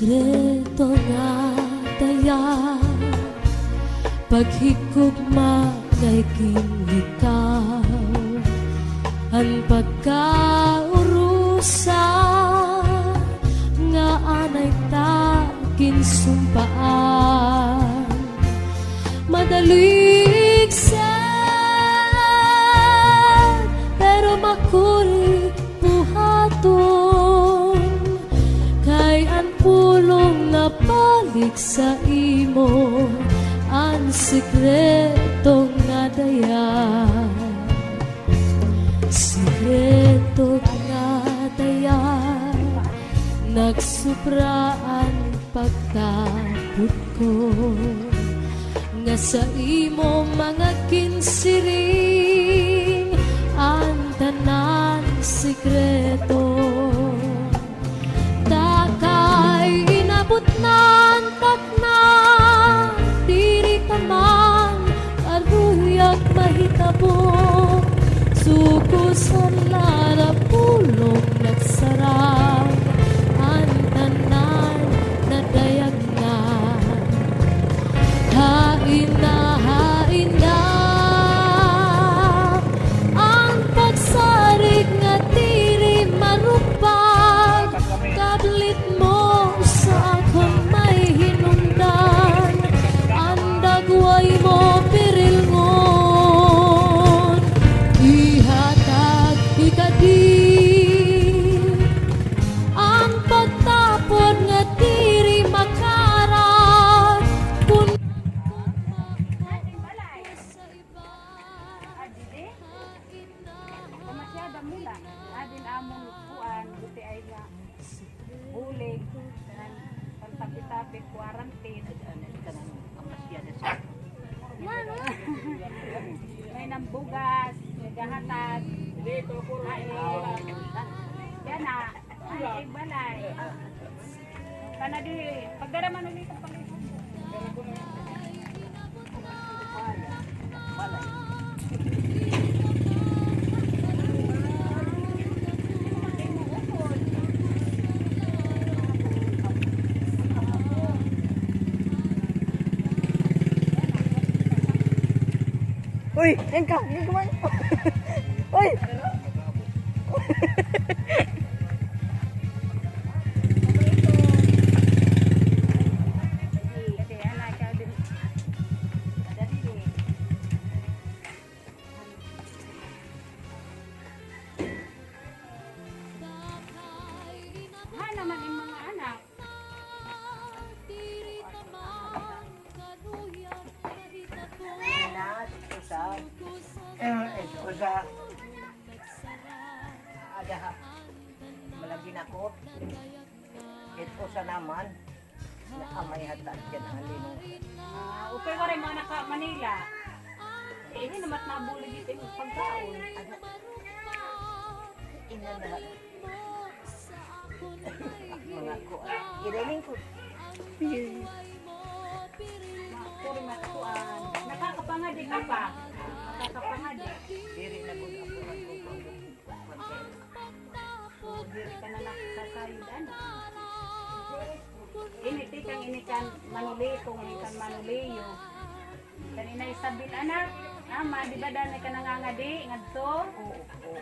sikreto nga daya paghigugma kay kinlikaw ang pagkaurusa nga anay ta kinsumpaan madalig sad pero makuri buhaton kay ang pulong na balik sa imo ang sikreto nga daya sikreto nga daya nagsupraan pagkabot ko nga sa imo mga kinsiring ang tanan sikreto takay inabot nan takna diri ka man karuyak mahitabo sukusan lara pulong nagsarang ang tanan na dayag na hain na ang pagsarig nga diri marupag kablit mo sa akong may hinungdan ang dagway mo pirilngon ihatag ikadi ang pagtapon nga diri makarag kun sa iba Masyada mula. Adin among kuan buti ay nga bulig pantapit-tapit quarantine kanang masyada sa. May nambugas, nagahatag. Dito ko ay yan na. Ay balay. Kana di pagdaraman ulit ang balay. Uy, engka, hindi kumain. Uy! Ha naman yung mga anak. Usa ada malagi na ko. Ito sa naman na amay hatag yan ang lino. Upay ko rin mga naka Manila. Ini namat nabulig ito yung pagkaon. Ina na mga ko. Iraling ko. Puri matuan. Nakakapangadi ka pa. Nakakapangadi. Diri na ko ako Diri ka na nakasayudan. Ini kang ini kan manulitong ini kan manuliyo. Kanina isabil anak. Ama di ba danay ka nangangadi ngadto?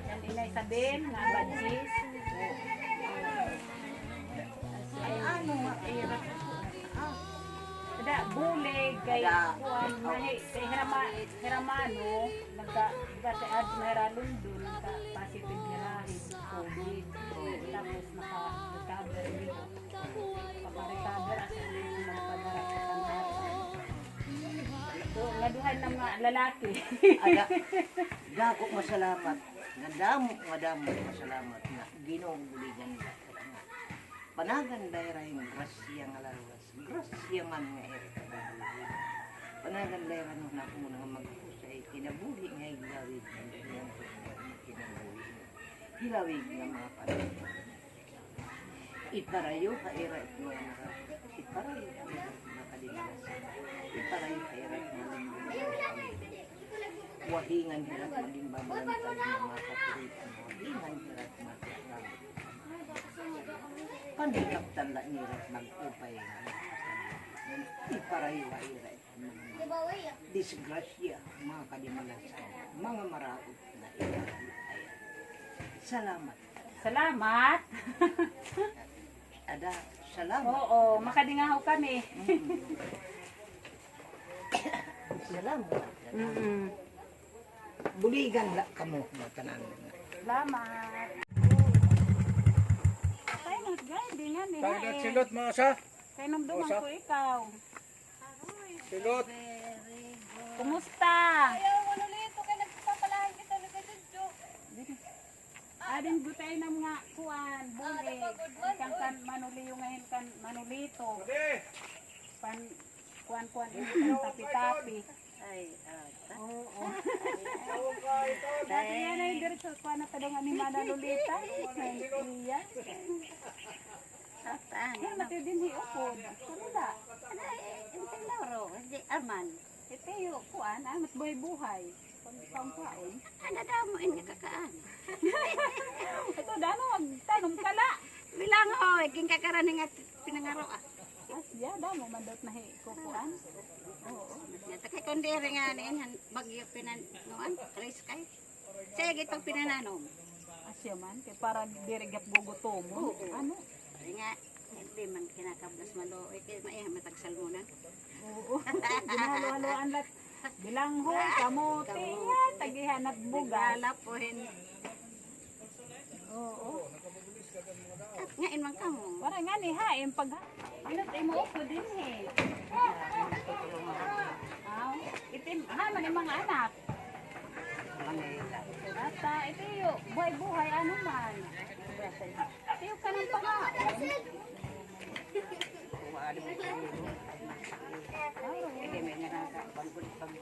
Dan inay sabil nga badjis. Ay ano maira. Ada bulig kay kuan nahi kay Hiramano nagka-ad na London nagka positive na COVID. Tapos naka-recover dito. Papa-recover asa nagpadara sa kanila. So, ngaduhan ng mga lalaki. Ada dako masalamat. Ngandamo masalamat na Ginoong buligan nila. Panagan dairahin grasya nga lawas. Grasya man nga erika. Panagan dairahin na ako nga magkusay. Kinabuhi nga hilawig. Hilawig nga mga panahon. Iparayo ka era at mga iparayo ka era at nakalimulas. Iparayo ka era at wahingan hirap maging babalantag ng mga kapuritan. Wahingan hirap maging Kandikap tala nirat mag-upay iparahiwa-ira disgrasya mga kadimalasan, mga marakot na iparay. Salamat. Salamat. Ada, salamat. Oo, makadingaw kami. Salamat. Mm. Buligan la kamo mo tanan. Salamat. Kaya nag-guide nga ni Silot, silot mga sa. Kaya nung duman ko ikaw. Silot. Kumusta? Ading gutay ng mga kuan, bulig. Kang kan manuliyo ngayon kan manulito. Pan kuan ito tapi-tapi. Ay, Oo. Dati yan ay diretso kuan na tadong ni manulita. Iya. Yan mati din hiupod. Sarila. Hindi laro, hindi aman. Ito yung kuan, mas buhay-buhay. Pang-paon. Ano daw mo hindi kakaan? Ito dano magtanong kala. Bilang ho, king kakaraning at pinangaro ah. Asya damo mandot na kukuan. Oo. Takay kondere nga niyan bagyo pinanoan, kay. Sige itong pinananom. Asya man kay para dirigap gugutom mo. Oo. Ano? Ay nga, hindi man kinakablas malo. Kaya maiya matagsalmunan. Oo. Ginahalo-haloan lat. Bilanghoy, kamote, yan, tagihan at bugas. Lalapuhin. Oo. At ngain man kamo. Para nga ni ha, yung pag minut mo ko din eh. Itim, ha, man yung mga anak. Ata, ito yung buhay-buhay, ano man. Ito yung kanang pangaon. Hindi may nagkakapan ko pag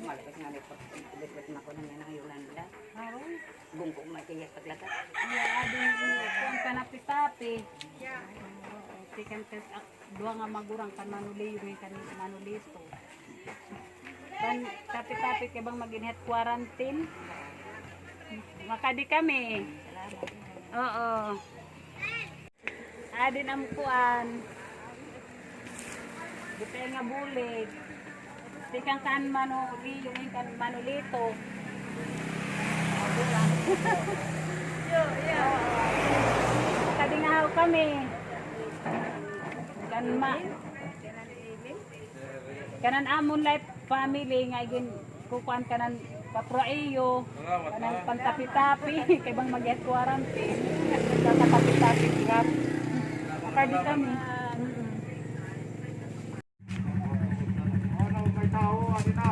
malapit nga nipag-ilipit na ko na may nangayulan nila. Bungkong matiyak paglakat. Iya, ading kuan kanapi-tapi. Tikan dua nga magurang kan manuliyo kan manulisto. Kan tapi-tapi kay bang maginhet quarantine. Makadi kami. Oo. Adin ang kuan. Dito nga bulig. Tikan kan manuliyo kan manulito. Yo. Kadingaw kami. Kanan amon life family nga igin kukuan kanan paproeyo. Kanan pantapi-tapi kay bang mag-get quarantine. Sa tapi-tapi grab. Kadi kami. Ano may tao, ano na?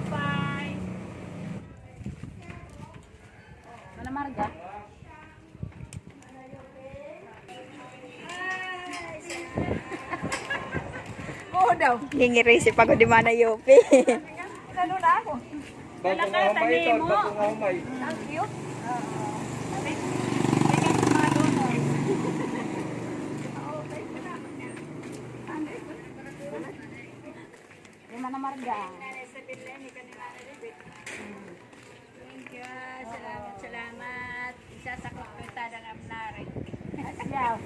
Bye. Mana marga? Oo daw. Hingiri si pagod di mana yopi. Ano na ako? Bago nga humay ito, bago nga humay. Thank you. Teka, mga dono. Di mana marga? Salamat. Isasakot ko tada ng amnari. Asya,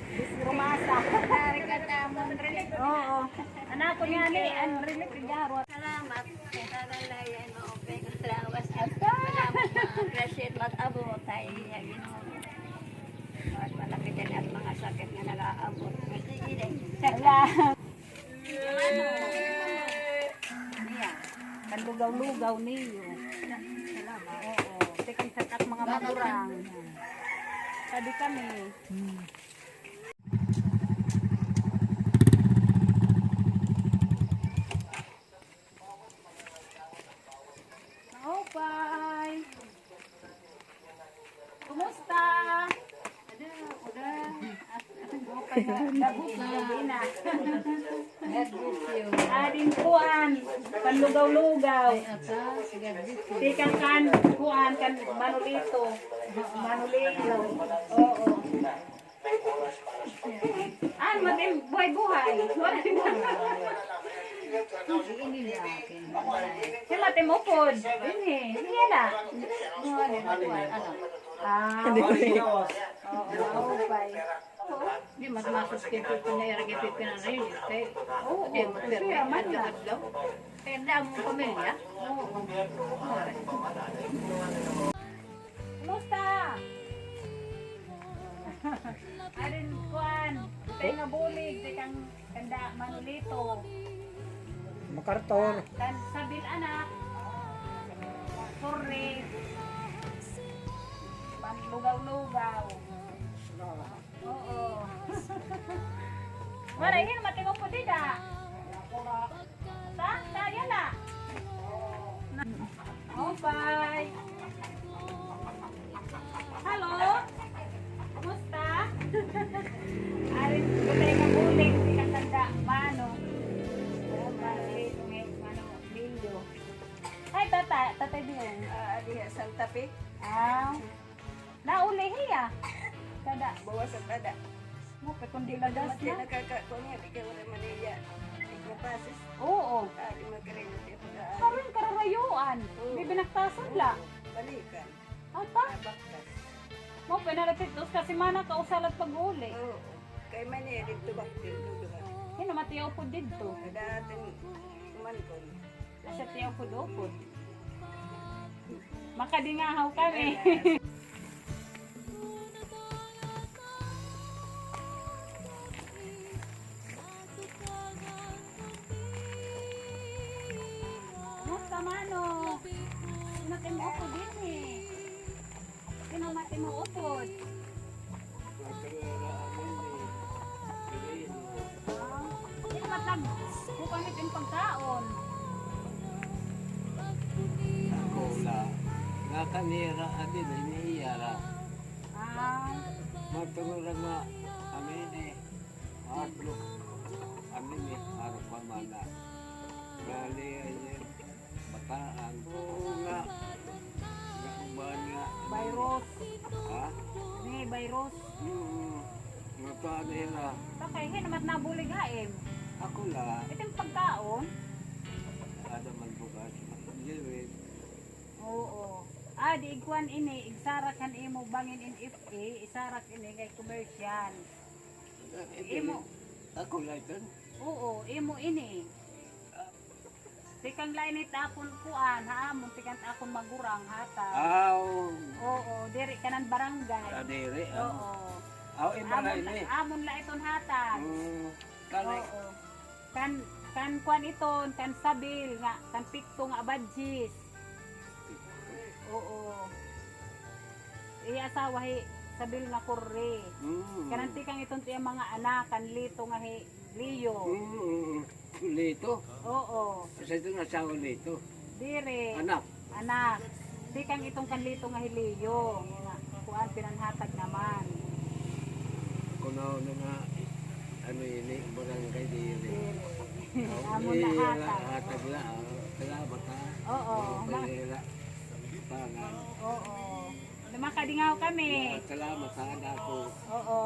rumasa. Amnari ka tamon relief. Oo. Anak ko nga ni, ang relief igarot. Salamat. Tagalayan mo openg lawas. Salamat mga grasyet mag-abot tayo. At malaki din at mga sakit nga nag-aabot. Salamat. Niya. Kanlugaw-lugaw niyo. Salamat. Oo. Tikang sakat mga magurang. Tadi kami. Okay. Kumusta? Dabos na. Ading kuan, panlugaw-lugaw. Tikang kan kuan kan manulito. Manulito. Oo. Matim buhay-buhay. Ini niya akin. Si mati mo pod. Ini. Sige na. Ah. Oo, bye. Di mas masustitute ko na iragipit ko na rin. Oo, Di mo pero siya man na. adlaw. Kaya damo pamilya. Kumusta? Arin kuan, tay nga bulig, tay kang kanda Manolito. Makartor. Kan sabil anak. Sorry. Lugaw-lugaw. Oo. Marahin matingo po dida. Ta, kaya na. Oh, bye. Halo. Kumusta? Arin gulay nga bulig, di kang tanda mano. Oh, bye. Mano, Lilio. Ay, tatay din. Diya Santa Fe. Ah. Naulihi ah. Kada. Bawas ang kada. Mo pe kundi lagas Mati na. nakakakuha ikaw na Manila. Ikaw pasis. Oo. Di magkarimot yung pag-aari. Karon kararayuan. May binaktasan la. Balikan. Ata. Baktas. Mo pe nalapitos kasi mana ka usalat pag-uli. Oo. Kay Manila dito baktil. Duduhan. Hino matiyaw po dito. Dating kumankon. Kasi tiyaw po dopod. Makadingahaw kami. Kumusta mano? Sinati mo upod din eh. Sinamati mo upod. Hindi matag. Bukamit yung pagkaon. Ako na nakanira adin iniyara Ah, matulura na amin atlo amin harap pamana gali ayen bataan nga uban nga virus. ha Ni virus. nakanira Takay, hinamat nabulig haim. ako la Ito yung pagkaon. ada man bukas jirit Oo. Ah, di iguan ini, igsarak kan imo bangin in FA, isarak ini kay commercial. Imo. ako la ito Oo, imo ini. Tikang lainit akon kuan, haamon tikang akon magurang hata. aw Oo, diri kanan barangay. adire Oo. aw imara ini Amon la iton hatag. kanay Oo. Kan kuan iton, kan sabil nga, kan pikto nga abadjis. Oo. Iya asawa hi sabil nga kurre. Kananti kang iton tiya mga anak kan lito nga hi Leo. Lito. Oo. Sa ito nga asawa Lito. Dire. Anak. Anak. Di kang itong kan lito nga hi Leo. Nga kuan pinanhatag naman. Kuno na nga ano ini barangay diri. Amon na hatag. Hatag la. Salamat ha. Oo. Pahira. Tangan. Oo. Lumakadingaw kami. Salamat ha ako. Oo.